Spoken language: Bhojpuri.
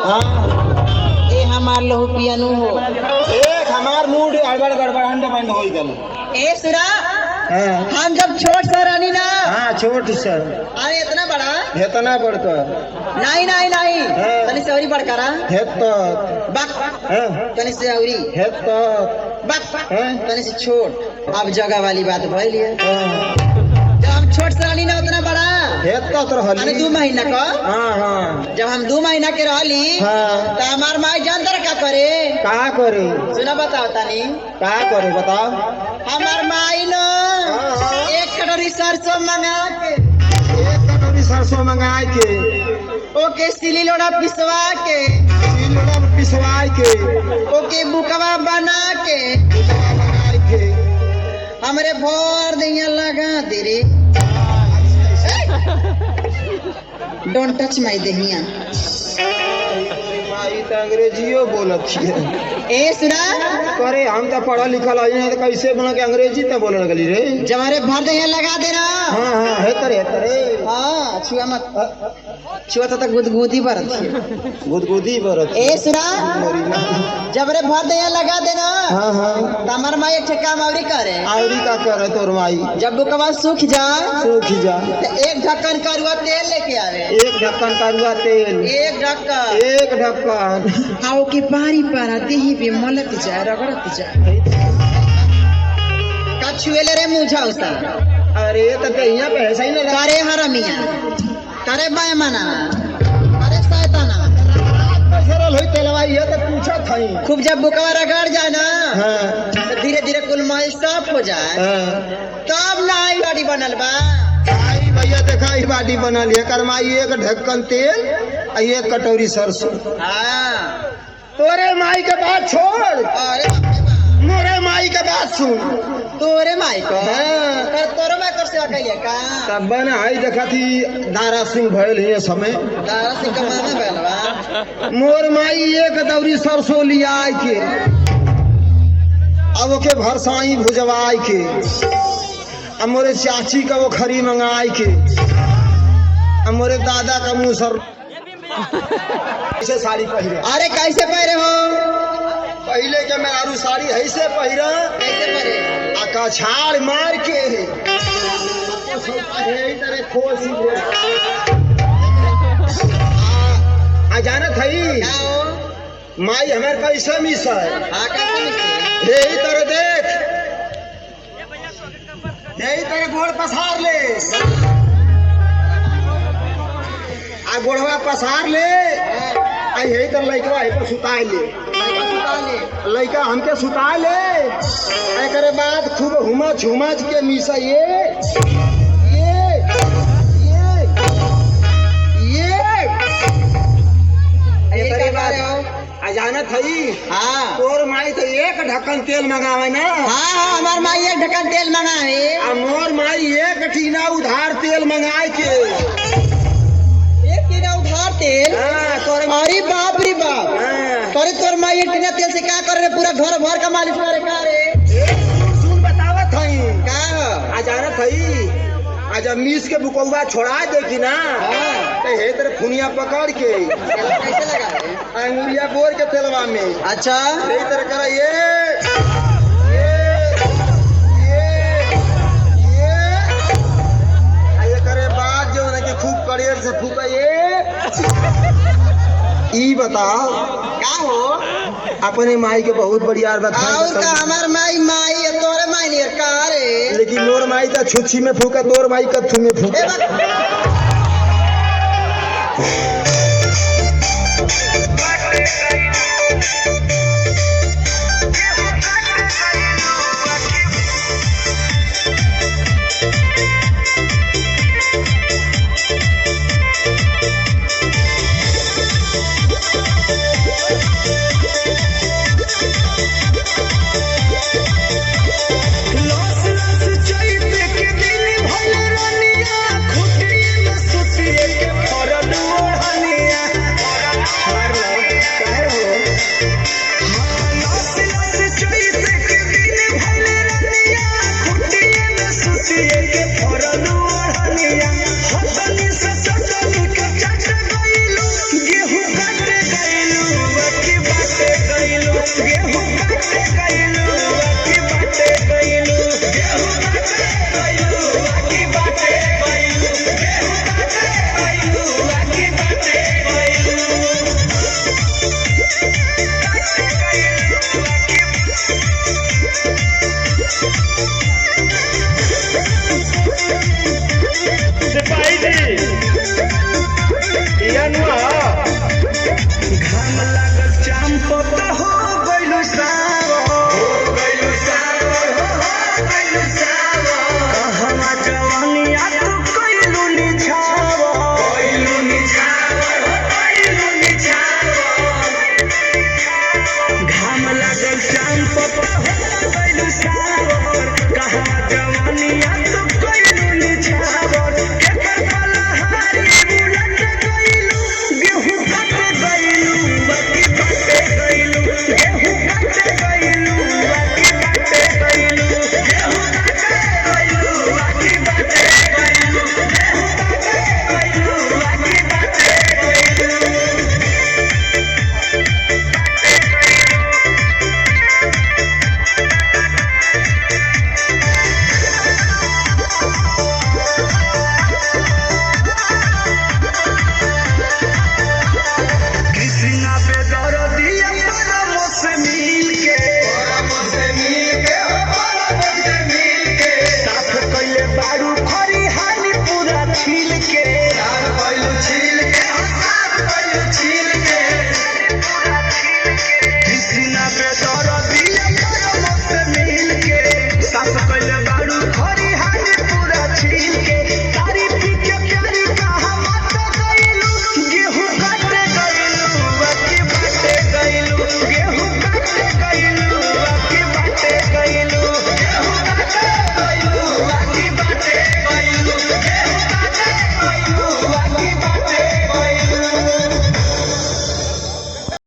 हाँ ए हमार लहू पियनु हो एक हमार मूड गड़बड़ गड़बड़ अंडे बंद हो गल। ए सुना हाँ हम जब छोट सा रहनी ना हाँ छोट सर अरे इतना बड़ा इतना बढ़कर नहीं नहीं नहीं हाँ। तनी से औरी बड़कारा हेत बक हाँ तनी से औरी हेत बक हाँ। तनी से छोट अब जगह वाली बात भइल है हाँ जब हम छोट सा रहनी ना उतना बड़ा हेत तो अरे रहली 2 महीना का हाँ हाँ जब हम 2 महीना के रहली हाँ। तो हमार माई जानतर का करे का करे सुना बताओ तनी का करे बताओ। हमार माई नो हाँ। 1 कटोरी सरसों मंगा के एक कटोरी सरसों मंगाए के ओके सिली लोड़ा पिसवा के सिलड़ा में पिसवाए के ओके बुकवा बना के लगाए के हमरे भोर दिया लगा दे रे डोंट टच माय देहिया माई तो अंग्रेजियो बोलत है। ए सुना करे हम तो पढ़ा लिखल है तो कैसे बोला कि अंग्रेजी तो बोलने लगली रे। जब हमारे भर दिया लगा देना हाँ हाँ है तरे हाँ छुआ मत छुआ तो गुदगुदी बरत है गुदगुदी बरत ए सुना मोरी ना। जब रे भर दिया लगा देना हाँ हाँ तो हमार माई एक ठे काम औरी करे आवरी का करे तोर माई जब बुकवा सूख जाए सूख जा तो 1 ढक्कन करुआ तेल लेके आवे एक ढक्कन करुआ तेल 1 ढक्कन एक ढक्कन हाउ के पारी पारा देही पे मलत जाए रगड़त जाए का छुएले रे मुझा उसा अरे तो कहिया पे ऐसा ही लगा करे हरमिया करे बैमाना करे शैताना सरल होई तेलवाई है तो पूछा थई। खूब जब बुकवा रगड़ जाए ना हाँ तो धीरे धीरे कुल मैल साफ हो जाए हाँ तब नाई गाड़ी बनल बा आई भैया देखा ई बाटी बनल है करमाई एक ढक्कन तेल आ 1 कटोरी सरसों। हाँ तोरे माई के बात छोड़ अरे मोरे माई के बात सुन। तोरे माई को हाँ। कर तोरे माई कर सेवा कइले का तब बना आई देखा थी दारा सिंह भयल है समय दारा से कमाना बेलवा मोर माई एक दौरी सरसों लिया आई के अब ओके भरसाई भुजवाई के अब मोरे चाची का वो खरी मंगाई के अब मोरे दादा का मुँह सर ऐसे साड़ी पहरे। अरे कैसे पहरे हो पहले के मैं आरू साड़ी ऐसे पहरा कैसे पहरे आका छाड़ मार के आ जाना थई क्या हो माई हमारे पैसा मिस है हाँ कैसे मिलती यही तरह देख यही तरह गोड़ पसार ले आ गोड़वा पसार ले आ यही तरह लड़का है पर सुताए ले लड़का हमके सुता ले एकरे बाद खूब हुमच हुमच के मिसा एकरे बाद आ जाना थई हाँ तोर माई तो 1 ढक्कन तेल मंगावे ना हाँ हमार माई 1 ढक्कन तेल मंगावे आ मोर माई 1 टीना उधार तेल मंगाए के 1 टीना उधार तेल हाँ तोर अरे बाप रे बाप हाँ अरे तोर माई 1 टीना तेल से क्या करे रे पूरा घर भर का मालिश करे का रे सुन बतावत हई का हो आ जाना थई आ जब मीस के बुकौवा छोड़ा देखी ना हाँ तो हे तेरे फुनिया पकड़ के तेल कैसे लगा रे अंगुरिया बोर के तेलवा में अच्छा यही तरह करा ये करे बाद जो है कि खूब कड़ेर से फूका ई बताओ का हो अपने माई के बहुत बढ़िया बता और का हमार माई माई है तोरे माई नहीं का रे लेकिन मोर माई तो छुच्छी में फूका तोर माई कत्थू में ए फूका बा